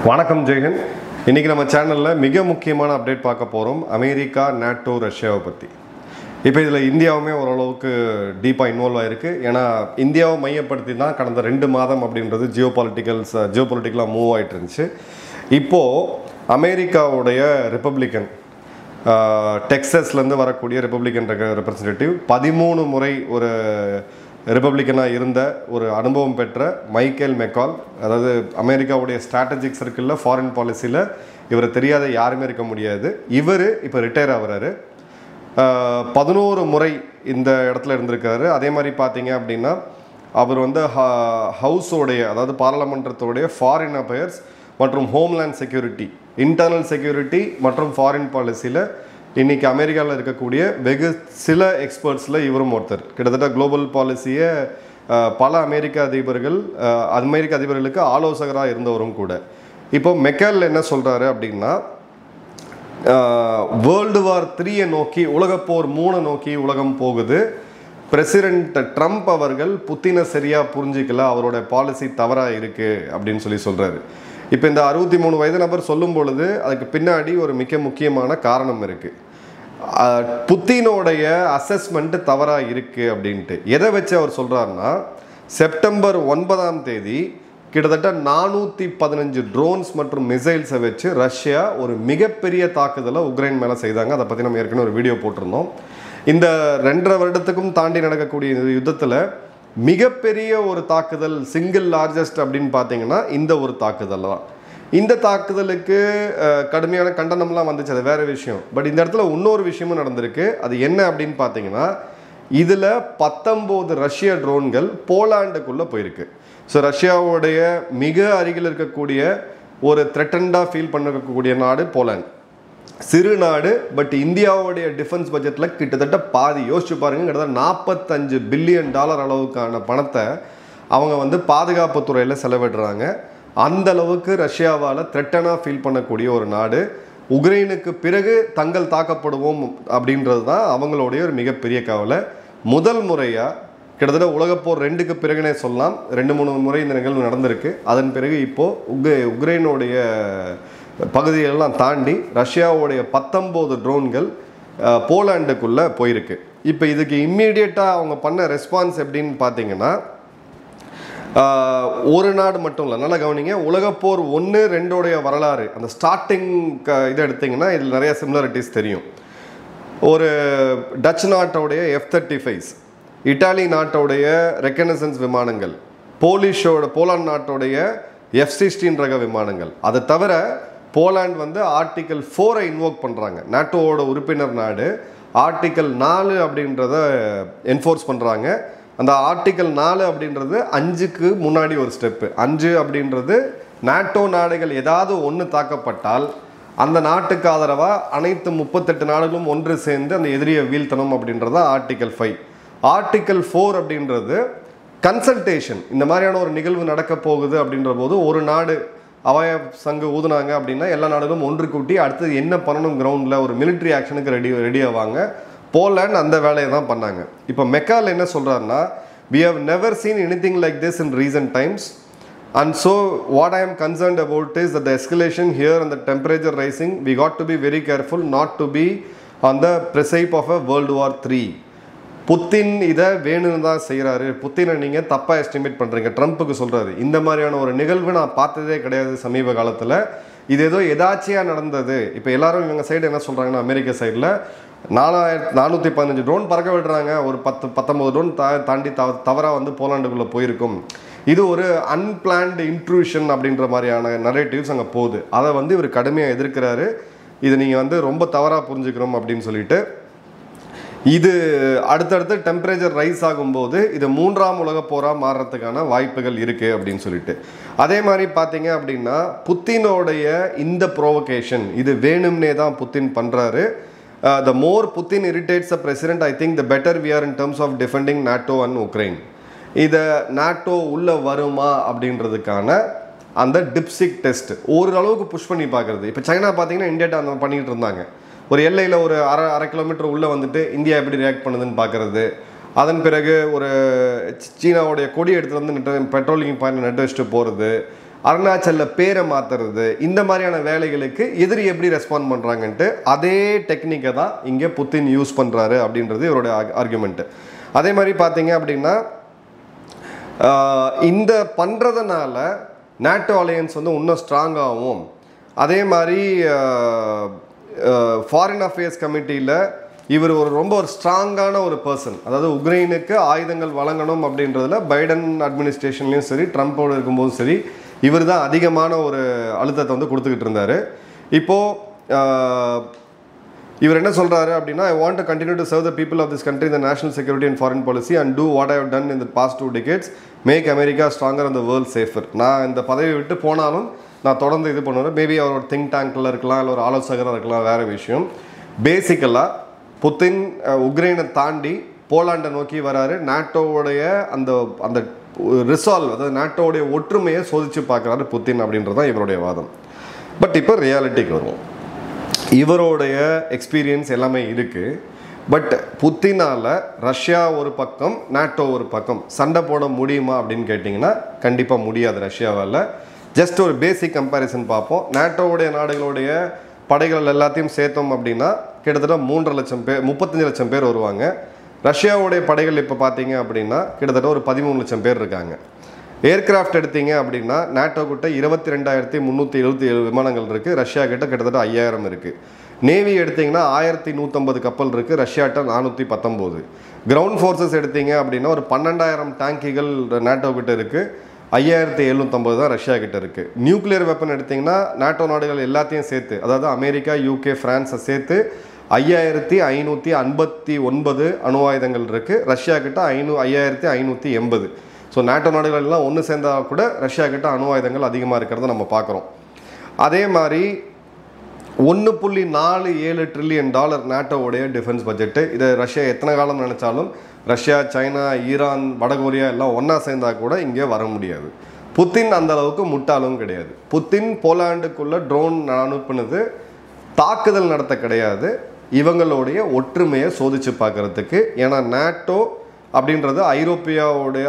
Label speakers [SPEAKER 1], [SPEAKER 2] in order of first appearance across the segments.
[SPEAKER 1] வணக்கம் ஜெயஹிந்த். இன்றைக்கி நம்ம சேனலில் மிக முக்கியமான அப்டேட் பார்க்க போகிறோம். அமெரிக்கா, நாட்டோ, ரஷ்யாவை பற்றி. இப்போ இதில் இந்தியாவுமே ஓரளவுக்கு டீப்பாக இன்வால்வ் ஆகிருக்கு. ஏன்னா இந்தியாவை மையப்படுத்தி தான் கடந்த 2 மாதம் அப்படின்றது ஜியோபொலிட்டிக்கலாக மூவ் ஆகிட்டு இருந்துச்சு. இப்போது அமெரிக்காவுடைய ரிப்பப்ளிக்கன் டெக்ஸஸ்லேருந்து வரக்கூடிய ரிப்பப்ளிக்கன் ரெப்ரசன்டேட்டிவ் 13 முறை ஒரு ரிப்பப்ளிக்கனாக இருந்த ஒரு அனுபவம் பெற்ற மைக்கேல் மெக்கால், அதாவது அமெரிக்காவுடைய ஸ்ட்ராட்டஜிக் சர்க்கிளில் ஃபாரின் பாலிசியில் இவரை தெரியாத யாருமே இருக்க முடியாது. இவர் இப்போ ரிட்டையர் ஆகிறாரு. 11 முறை இந்த இடத்துல இருந்திருக்காரு. அதே மாதிரி பார்த்தீங்க அப்படின்னா அவர் வந்து ஹவுஸோடைய, அதாவது பாராளுமன்றத்தோடைய ஃபாரின் அஃபேர்ஸ் மற்றும் ஹோம்லேண்ட் செக்யூரிட்டி, இன்டர்னல் செக்யூரிட்டி மற்றும் ஃபாரின் பாலிசியில் இன்றைக்கி அமெரிக்காவில் இருக்கக்கூடிய வெகு சில எக்ஸ்பர்ட்ஸில் இவரும் ஒருத்தர். கிட்டத்தட்ட குளோபல் பாலிசியை பல அமெரிக்க அதிபர்களுக்கு ஆலோசகராக இருந்தவரும் கூட. இப்போ மெக்கால் என்ன சொல்கிறாரு அப்படின்னா, வேர்ல்டு வார் 3 நோக்கி, உலகப்போர் 3 நோக்கி உலகம் போகுது. பிரசிடென்ட் ட்ரம்ப் அவர்கள் புத்தினை சரியாக புரிஞ்சிக்கல, அவரோட பாலிசி தவறாக இருக்குது அப்படின்னு சொல்கிறாரு. இப்போ இந்த 63 வயது நபர் சொல்லும் பொழுது அதுக்கு பின்னாடி ஒரு மிக முக்கியமான காரணம் இருக்குது. புத்தினோடைய அசஸ்மெண்ட் தவறாக இருக்குது அப்படின்ட்டு. எதை வச்சு அவர் சொல்கிறாருன்னா, செப்டம்பர் 9ஆம் தேதி கிட்டத்தட்ட 415 ட்ரோன்ஸ் மற்றும் மிசைல்ஸை வச்சு ரஷ்யா ஒரு மிகப்பெரிய தாக்குதலை உக்ரைன் மேலே செய்தாங்க. அதை பற்றி நம்ம ஏற்கனவே ஒரு வீடியோ போட்டிருந்தோம். இந்த 2.5 வருடத்துக்கும் தாண்டி நடக்கக்கூடிய யுத்தத்தில் மிகப்பெரிய ஒரு தாக்குதல், சிங்கிள் லார்ஜஸ்ட் அப்படின்னு பார்த்தீங்கன்னா இந்த ஒரு தாக்குதல் தான். இந்த தாக்குதலுக்கு கடுமையான கண்டனம்லாம் வந்துச்சு, அது வேறு விஷயம். பட் இந்த இடத்துல இன்னொரு விஷயமும் நடந்திருக்கு. அது என்ன அப்படின்னு பார்த்தீங்கன்னா, இதில் 19 ரஷ்ய ட்ரோன்கள் போலாண்டுக்குள்ளே போயிருக்கு. ஸோ ரஷ்யாவுடைய மிக அருகில் இருக்கக்கூடிய ஒரு த்ரெட்டண்டாக ஃபீல் பண்ணக்கூடிய நாடு போலாண்ட். சிறு நாடு, பட் இந்தியாவுடைய டிஃபென்ஸ் பட்ஜெட்டில் கிட்டத்தட்ட பாதி, யோசிச்சு பாருங்கள், கிட்டத்தட்ட $45 பில்லியன் அளவுக்கான பணத்தை அவங்க வந்து பாதுகாப்பு துறையில் செலவிடுறாங்க. அந்த அளவுக்கு ரஷ்யாவால் த்ரெட்டனாக ஃபீல் பண்ணக்கூடிய ஒரு நாடு. உக்ரைனுக்கு பிறகு தங்கள் தாக்கப்படுவோம் அப்படின்றது தான் அவங்களுடைய ஒரு மிகப்பெரிய கவலை. முதல் முறையாக கிட்டத்தட்ட உலகப்போர் 2க்கு பிறகுனே சொல்லலாம், 2-3 முறை இந்த நிகழ்வு நடந்திருக்கு. அதன் பிறகு இப்போது உக்ரைனுடைய பகுதிகளெல்லாம் தாண்டி ரஷ்யாவுடைய 19 ட்ரோன்கள் போலாண்டுக்குள்ளே போயிருக்கு. இப்போ இதுக்கு இம்மீடியட்டாக அவங்க பண்ண ரெஸ்பான்ஸ் எப்படின்னு பார்த்தீங்கன்னா, ஒரு நாடு மட்டும் இல்லை, நல்லா கவனிங்க. உலகப்போர் 1-2 வரலாறு, அந்த ஸ்டார்டிங் இதை எடுத்திங்கன்னா இதில் நிறைய சிமிலாரிட்டிஸ் தெரியும். ஒரு டச் நாட்டோடைய F-35, இட்டாலி நாட்டோடைய ரெக்கனசன்ஸ் விமானங்கள், போலாந்து நாட்டோடைய F-16 ரக விமானங்கள். அதை தவிர போலாண்ட் வந்து ஆர்டிக்கல் 4 இன்வோக் பண்ணுறாங்க. நாட்டோவோட உறுப்பினர் நாடு ஆர்டிக்கல் 4 அப்படின்றத என்ஃபோர்ஸ் பண்ணுறாங்க. அந்த ஆர்டிக்கல் 4 அப்படின்றது 5க்கு முன்னாடி ஒரு ஸ்டெப்பு. 5 அப்படின்றது நாட்டோ நாடுகள் ஏதாவது ஒன்று தாக்கப்பட்டால் அந்த நாட்டுக்கு ஆதரவாக அனைத்து 38 நாடுகளும் ஒன்று சேர்ந்து அந்த எதிரியை வீழ்த்தணும் அப்படின்றது ஆர்டிக்கல் 5. ஆர்டிக்கல் 4 அப்படின்றது கன்சல்டேஷன். இந்த மாதிரியான ஒரு நிகழ்வு நடக்க போகுது அப்படின்ற போது ஒரு நாடு அவாய சங்கு ஊதுனாங்க அப்படின்னா எல்லா நாடுகளும் ஒன்று கூட்டி அடுத்தது என்ன பண்ணணும் கிரவுண்டில் ஒரு மிலிட்ரி ஆக்ஷனுக்கு ரெடி ஆவாங்க. போலாண்ட் அந்த வேலையை தான் பண்ணாங்க. இப்போ மெக்கால் என்ன சொல்கிறாருன்னா, we have never seen anything like this in recent times, and so what I am concerned about is that the escalation here and the temperature rising, we got to be very careful not to be on the precipice of a World War 3. புத்தின் இதை வேணும்னு தான் செய்கிறாரு. புத்தினை நீங்கள் தப்பாக estimate பண்ணுறீங்க. ட்ரம்ப்புக்கு சொல்கிறாரு, இந்த மாதிரியான ஒரு நிகழ்வு நான் பார்த்ததே கிடையாது சமீப காலத்தில், இது ஏதோ எதாச்சியாக நடந்தது. இப்போ எல்லாரும் இவங்க சைடு என்ன சொல்கிறாங்கன்னா, அமெரிக்க சைடில் 415 ட்ரோன் பறக்க விடுறாங்க, ஒரு 19 ட்ரோன் தாண்டி தவறாக வந்து போலாண்டுக்குள்ளே போயிருக்கும், இது ஒரு அன்பிளான்டு இன்ட்ரூஷன் அப்படின்ற மாதிரியான நரேட்டிவ்ஸ் அங்கே போகுது. அதை வந்து இவர் கடுமையாக எதிர்க்கிறாரு. இது நீங்கள் வந்து ரொம்ப தவறாக புரிஞ்சுக்கிறோம் அப்படின்னு சொல்லிட்டு, இது அடுத்தடுத்து டெம்பரேச்சர் ரைஸ் ஆகும்போது இது 3ஆம் உலகப் போராக மாறுறதுக்கான வாய்ப்புகள் இருக்குது அப்படின்னு சொல்லிட்டு. அதே மாதிரி பார்த்தீங்க அப்படின்னா, புத்தினோடைய இந்த ப்ரோவகேஷன் இது வேணும்னே தான் புத்தின் பண்ணுறாரு. The more Putin irritates the president, I think the better we are in terms of defending NATO and Ukraine. இதை நாட்டோ உள்ளே வருமா அப்படின்றதுக்கான அந்த டிப்சிக் டெஸ்ட் ஓரளவுக்கு புஷ் பண்ணி பார்க்குறது. இப்போ சைனா பார்த்தீங்கன்னா இந்தியாட்ட அந்த பண்ணிக்கிட்டு இருந்தாங்க. ஒரு எல்லையில் ஒரு அரை கிலோமீட்டர் உள்ளே வந்துட்டு இந்தியா எப்படி ரியாக்ட் பண்ணுதுன்னு பார்க்குறது. அதன் பிறகு ஒரு சீனாவுடைய கொடி எடுத்து வந்து பெட்ரோலிங் பாயிண்ட் நட்டு வச்சுட்டு போகிறது. அருணாச்சலில் பேரை மாற்றுறது, இந்த மாதிரியான வேலைகளுக்கு எதிரி எப்படி ரெஸ்பாண்ட் பண்ணுறாங்கன்ட்டு அதே டெக்னிக்கை தான் இங்கே புத்தின் யூஸ் பண்ணுறாரு அப்படின்றது இவருடைய ஆர்குமெண்ட்டு. அதே மாதிரி பார்த்தீங்க அப்படின்னா இந்த பண்ணுறதுனால நேட்டோ அலையன்ஸ் வந்து இன்னும் ஸ்ட்ராங்காகவும், அதே மாதிரி ஃபாரின் அஃபேர்ஸ் கமிட்டியில் இவர் ரொம்ப ஒரு ஸ்ட்ராங்கான ஒரு பர்சன். அதாவது உக்ரைனுக்கு ஆயுதங்கள் வழங்கணும் அப்படின்றதுல பைடன் அட்மினிஸ்ட்ரேஷன்லேயும் சரி, ட்ரம்ப்போடு இருக்கும்போதும் சரி, இவர் தான் அதிகமான ஒரு அழுத்தத்தை வந்து கொடுத்துக்கிட்டு இருந்தார். இப்போது இவர் என்ன சொல்கிறாரு அப்படின்னா, I want to continue to serve the people of this country இந்த national security and foreign policy and do what I have done in the past 2 decades, make America stronger and the world safer. நான் இந்த பதவியை விட்டு போனாலும் நான் தொடர்ந்து இது பண்ணுவேன். மேபி அவர் ஒரு திங்க் டேங்கில் இருக்கலாம், இல்லை ஒரு ஆலோசகராக இருக்கலாம், வேறு விஷயம். பேசிக்கலாக புத்தின் உக்ரைனை தாண்டி போலாண்டை நோக்கி வராரு. நாட்டோவுடைய அந்த அந்த ரிசால்வ், அதாவது நாட்டோடைய ஒற்றுமையை சோதித்து பார்க்குறாரு புத்தின் அப்படின்றது தான் இவருடைய வாதம். பட் இப்போ ரியாலிட்டிக்கு வருவோம். இவருடைய எக்ஸ்பீரியன்ஸ் எல்லாமே இருக்குது. பட் புத்தினால் ரஷ்யா ஒரு பக்கம், நாட்டோ ஒரு பக்கம் சண்டை போட முடியுமா அப்படின்னு கேட்டிங்கன்னா கண்டிப்பாக முடியாது ரஷ்யாவால். ஜஸ்ட் ஒரு பேசிக் கம்பேரிசன் பார்ப்போம். நாட்டோவுடைய நாடுகளுடைய படைகள் எல்லாத்தையும் சேர்த்தோம் அப்படின்னா கிட்டத்தட்ட 3.5 லட்சம் பேர், 35 லட்சம் பேர் வருவாங்க. ரஷ்யாவுடைய படைகள் இப்போ பார்த்தீங்க அப்படின்னா கிட்டத்தட்ட ஒரு 13 லட்சம் பேர் இருக்காங்க. ஏர்கிராஃப்ட் எடுத்தீங்க அப்படின்னா நாட்டோ கிட்ட 22,377 விமானங்கள் இருக்குது, ரஷ்யா கிட்ட கிட்டத்தட்ட 5000 இருக்குது. நேவி எடுத்திங்கன்னா 1150 கப்பல் இருக்குது, ரஷ்யாட்ட 419. கிரவுண்ட் ஃபோர்ஸஸ் எடுத்தீங்க அப்படின்னா ஒரு 12,000 டேங்கிகள் நாட்டோ கிட்ட இருக்குது, 5750 தான் ரஷ்யா கிட்ட இருக்குது. நியூக்ளியர் வெப்பன் எடுத்திங்கன்னா நாட்டோ நாடுகள் எல்லாத்தையும் சேர்த்து, அதாவது அமெரிக்கா, யூகே, ஃப்ரான்ஸை சேர்த்து 5559 அணு ஆயுதங்கள் இருக்குது, ரஷ்யா கிட்ட 5580. ஸோ நாட்டோ நாடுகள் எல்லாம் ஒன்று சேர்ந்தால் கூட ரஷ்யா கிட்ட அணு ஆயுதங்கள் அதிகமாக இருக்கிறத நம்ம பார்க்குறோம். அதே மாதிரி $1.47 ட்ரில்லியன் நாட்டோவுடைய டிஃபென்ஸ் பட்ஜெட்டு. இதை ரஷ்யா எத்தனை காலம் நினச்சாலும் ரஷ்யா, சைனா, ஈரான், வடகொரியா எல்லாம் ஒன்றா சேர்ந்தால் கூட இங்கே வர முடியாது. புத்தின் அந்த அளவுக்கு முட்டாளும் கிடையாது. புத்தின் போலாண்டுக்குள்ளே ட்ரோன் அனுப்புனது தாக்குதல் நடத்த கிடையாது, இவங்களுடைய ஒற்றுமையை சோதித்து பார்க்குறதுக்கு. ஏன்னா நாட்டோ அப்படின்றது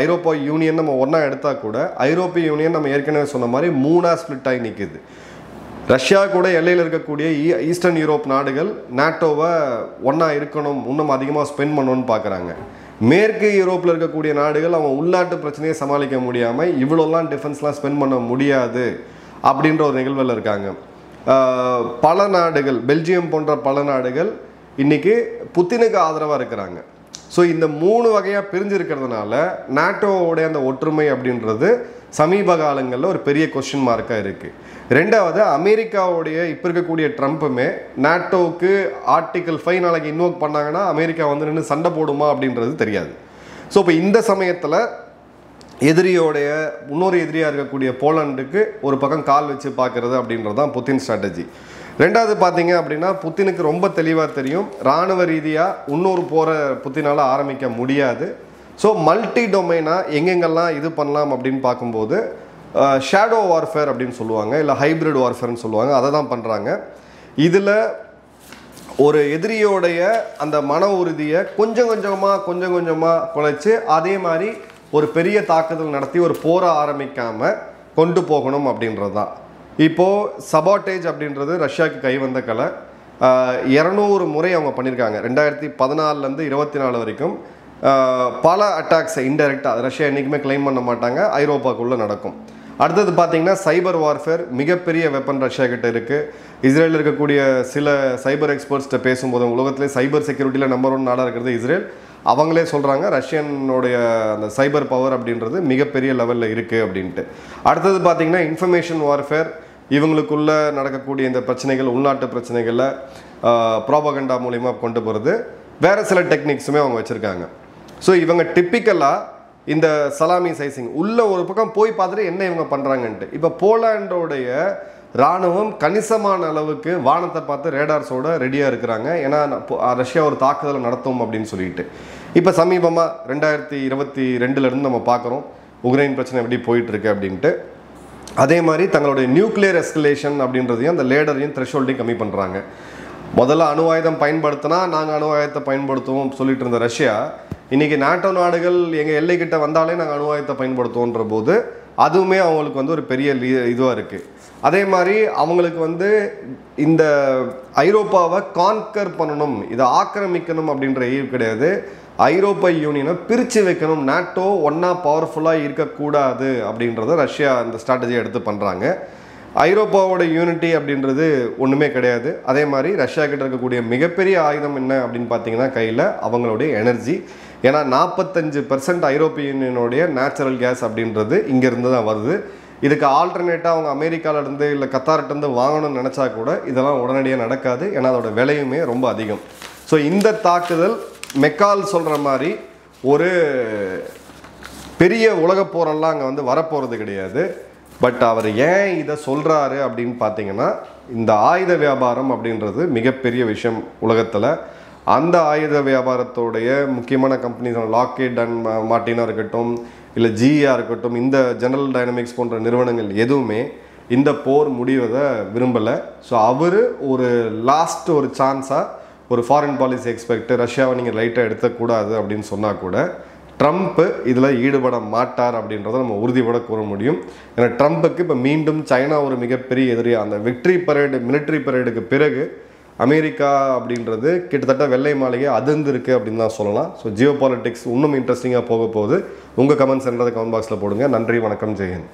[SPEAKER 1] ஐரோப்பா யூனியன் நம்ம ஒன்றா எடுத்தால் கூட ஐரோப்பிய யூனியன் நம்ம ஏற்கனவே சொன்ன மாதிரி 3ஆக ஸ்ப்ளிட் ஆகி நிற்குது. ரஷ்யா கூட எல்லையில் இருக்கக்கூடிய ஈஸ்டர்ன் யூரோப் நாடுகள் நாட்டோவை ஒன்றா இருக்கணும், இன்னும் அதிகமாக ஸ்பெண்ட் பண்ணணும்னு பார்க்குறாங்க. மேற்கு யூரோப்பில் இருக்கக்கூடிய நாடுகள் அவங்க உள்நாட்டு பிரச்சனையை சமாளிக்க முடியாமல் இவ்வளோலாம் டிஃபென்ஸ்லாம் ஸ்பெண்ட் பண்ண முடியாது அப்படின்ற ஒரு நிகழ்வில் இருக்காங்க. பல நாடுகள், பெல்ஜியம் போன்ற பல நாடுகள் இன்றைக்கி புத்தினுக்கு ஆதரவாக இருக்கிறாங்க. ஸோ இந்த 3 வகையாக பிரிஞ்சிருக்கிறதுனால நாட்டோவுடைய அந்த ஒற்றுமை அப்படின்றது சமீப காலங்களில் ஒரு பெரிய கொஸ்டின் மார்க்காக இருக்குது. ரெண்டாவது, அமெரிக்காவுடைய இப்போ இருக்கக்கூடிய ட்ரம்ப்புமே நாட்டோவுக்கு ஆர்டிகிள் 5 நாளைக்கு இன்வோக் பண்ணாங்கன்னா அமெரிக்கா வந்து நின்று சண்டை போடுமா அப்படின்றது தெரியாது. ஸோ இப்போ இந்த சமயத்தில் எதிரியோடைய இன்னொரு எதிரியாக இருக்கக்கூடிய போலாண்டுக்கு ஒரு பக்கம் கால் வச்சு பார்க்குறது அப்படின்றது தான் புத்தின் ஸ்ட்ராட்டஜி. ரெண்டாவது பார்த்தீங்க அப்படின்னா புத்தினுக்கு ரொம்ப தெளிவாக தெரியும், இராணுவ ரீதியாக இன்னொரு போரை புத்தினால் ஆரம்பிக்க முடியாது. ஸோ மல்டி டொமைனாக எங்கெங்கெல்லாம் இது பண்ணலாம் அப்படின்னு பார்க்கும்போது ஷேடோ வார்ஃபேர் அப்படின்னு சொல்லுவாங்க, இல்லை ஹைப்ரிட் வார்ஃபேர்னு சொல்லுவாங்க, அதை தான் பண்ணுறாங்க. இதில் ஒரு எதிரியோடைய அந்த மன உறுதியை கொஞ்சம் கொஞ்சமாக குறைச்சி அதே மாதிரி ஒரு பெரிய தாக்குதல் நடத்தி ஒரு போரை ஆரம்பிக்காமல் கொண்டு போகணும் அப்படின்றது தான். இப்போது சபாட்டேஜ் அப்படின்றது ரஷ்யாவுக்கு கை வந்த கலை. 200 முறை அவங்க பண்ணியிருக்காங்க. 2014 24 வரைக்கும் பல அட்டாக்ஸை இன்டெரக்டாக ரஷ்யா என்றைக்குமே கிளைம் பண்ண மாட்டாங்க, ஐரோப்பாவுக்குள்ளே நடக்கும். அடுத்தது பார்த்தீங்கன்னா சைபர் வார்ஃபேர், மிகப்பெரிய வெப்பன் ரஷ்யா கிட்ட இருக்குது. இஸ்ரேலில் இருக்கக்கூடிய சில சைபர் எக்ஸ்பர்ட்ஸ்கிட்ட பேசும்போது உலகத்திலே சைபர் செக்யூரிட்டியில் நம்பர் 1 நாடாக இருக்கிறது இஸ்ரேல். அவங்களே சொல்கிறாங்க ரஷ்யனுடைய அந்த சைபர் பவர் அப்படின்றது மிகப்பெரிய லெவலில் இருக்குது அப்படின்ட்டு. அடுத்தது பார்த்திங்கன்னா இன்ஃபர்மேஷன் வார்ஃபேர், இவங்களுக்குள்ளே நடக்கக்கூடிய இந்த பிரச்சனைகள், உள்நாட்டு பிரச்சனைகளில் ப்ராபகண்டா மூலிமா கொண்டு போகிறது. வேறு சில டெக்னிக்ஸுமே அவங்க வச்சுருக்காங்க. ஸோ இவங்க டிப்பிக்கலாக இந்த சலாமி சைசிங் உள்ள ஒரு பக்கம் போய் பார்த்துட்டு என்ன இவங்க பண்ணுறாங்கன்ட்டு. இப்போ போலாண்டோடைய இராணுவம் கணிசமான அளவுக்கு வானத்தை பார்த்து ரேடார்ஸோட ரெடியாக இருக்கிறாங்க. ஏன்னா ரஷ்யா ஒரு தாக்குதலை நடத்தும் அப்படின்னு சொல்லிட்டு. இப்போ சமீபமாக 2022 நம்ம பார்க்குறோம் உக்ரைன் பிரச்சனை எப்படி போயிட்டுருக்கு அப்படின்ட்டு. அதே மாதிரி தங்களுடைய நியூக்ளியர் எஸ்கலேஷன் அப்படின்றதையும் அந்த லேடரையும் த்ரெஷோல்டையும் கம்மி பண்ணுறாங்க. முதல்ல அணு ஆயுதம் பயன்படுத்தினா நாங்கள் அணு ஆயுதத்தை பயன்படுத்துவோம் சொல்லிட்டு இருந்த ரஷ்யா இன்றைக்கி நாட்டோ நாடுகள் எங்கள் எல்லைக்கிட்ட வந்தாலே நாங்கள் அணு ஆயுதத்தை பயன்படுத்துவோன்ற போது அதுவுமே அவங்களுக்கு வந்து ஒரு பெரிய இதுவாக இருக்குது. அதே மாதிரி அவங்களுக்கு வந்து இந்த ஐரோப்பாவை கான்கர் பண்ணணும், இதை ஆக்கிரமிக்கணும் அப்படின்ற எய்ம் கிடையாது. ஐரோப்பிய யூனியனை பிரித்து வைக்கணும், நாட்டோ ஒன்றா பவர்ஃபுல்லாக இருக்கக்கூடாது அப்படின்றத ரஷ்யா இந்த ஸ்ட்ராட்டஜியை எடுத்து பண்ணுறாங்க. ஐரோப்பாவோட யூனிட்டி அப்படின்றது ஒன்றுமே கிடையாது. அதே மாதிரி ரஷ்யா கிட்ட இருக்கக்கூடிய மிகப்பெரிய ஆயுதம் என்ன அப்படின்னு பார்த்தீங்கன்னா கையில் அவங்களுடைய எனர்ஜி. ஏன்னா 45% ஐரோப்பிய யூனியனுடைய நேச்சுரல் கேஸ் அப்படின்றது இங்கேருந்து தான் வருது. இதுக்கு ஆல்டர்னேட்டாக அவங்க அமெரிக்காவிலேருந்து இல்லை கத்தார்கிட்டருந்து வாங்கணும்னு நினச்சா கூட இதெல்லாம் உடனடியாக நடக்காது. ஏன்னா அதோட விலையுமே ரொம்ப அதிகம். ஸோ இந்த தாக்குதல் மெக்கால் சொல்கிற மாதிரி ஒரு பெரிய உலகப் போரெல்லாம் அங்கே வந்து வரப்போகிறது கிடையாது. பட் அவர் ஏன் இதை சொல்கிறாரு அப்படின்னு பார்த்தீங்கன்னா, இந்த ஆயுத வியாபாரம் அப்படின்றது மிகப்பெரிய விஷயம் உலகத்தில். அந்த ஆயுத வியாபாரத்தோடைய முக்கியமான கம்பெனிஸ் லாக்ஹீட் அண்ட் மார்ட்டினாக இருக்கட்டும், இல்லை ஜிஆர் இருக்கட்டும், இந்த ஜெனரல் டைனமிக்ஸ் போன்ற நிறுவனங்கள் எதுவுமே இந்த போர் முடிவதை விரும்பலை. ஸோ அவர் ஒரு லாஸ்ட் ஒரு சான்ஸாக ஒரு ஃபாரின் பாலிசி எக்ஸ்பெக்ட் ரஷ்யாவை நீங்கள் லைட்டாக எடுத்துக்கூடாது அப்படின்னு சொன்னால் கூட ட்ரம்ப்பு இதில் ஈடுபட மாட்டார் அப்படின்றத நம்ம உறுதிபட கூற முடியும். ஏன்னா ட்ரம்ப்புக்கு இப்போ மீண்டும் சைனா ஒரு மிகப்பெரிய எதிரியாக, அந்த விக்ட்ரி பரேடு மிலிட்ரி பரேடுக்கு பிறகு அமெரிக்கா அப்படின்றது கிட்டத்தட்ட வெள்ளை மாளிகை அதிர்ந்து இருக்குது அப்படின்னு தான் சொல்லலாம். ஸோ ஜியோ பாலிட்டிக்ஸ் இன்னும் இன்ட்ரெஸ்டிங்காக போக போகுது. உங்கள் கமெண்ட்ஸ் என்றதை கமெண்ட் பாக்ஸில் போடுங்க. நன்றி, வணக்கம், ஜெயஹிந்த்.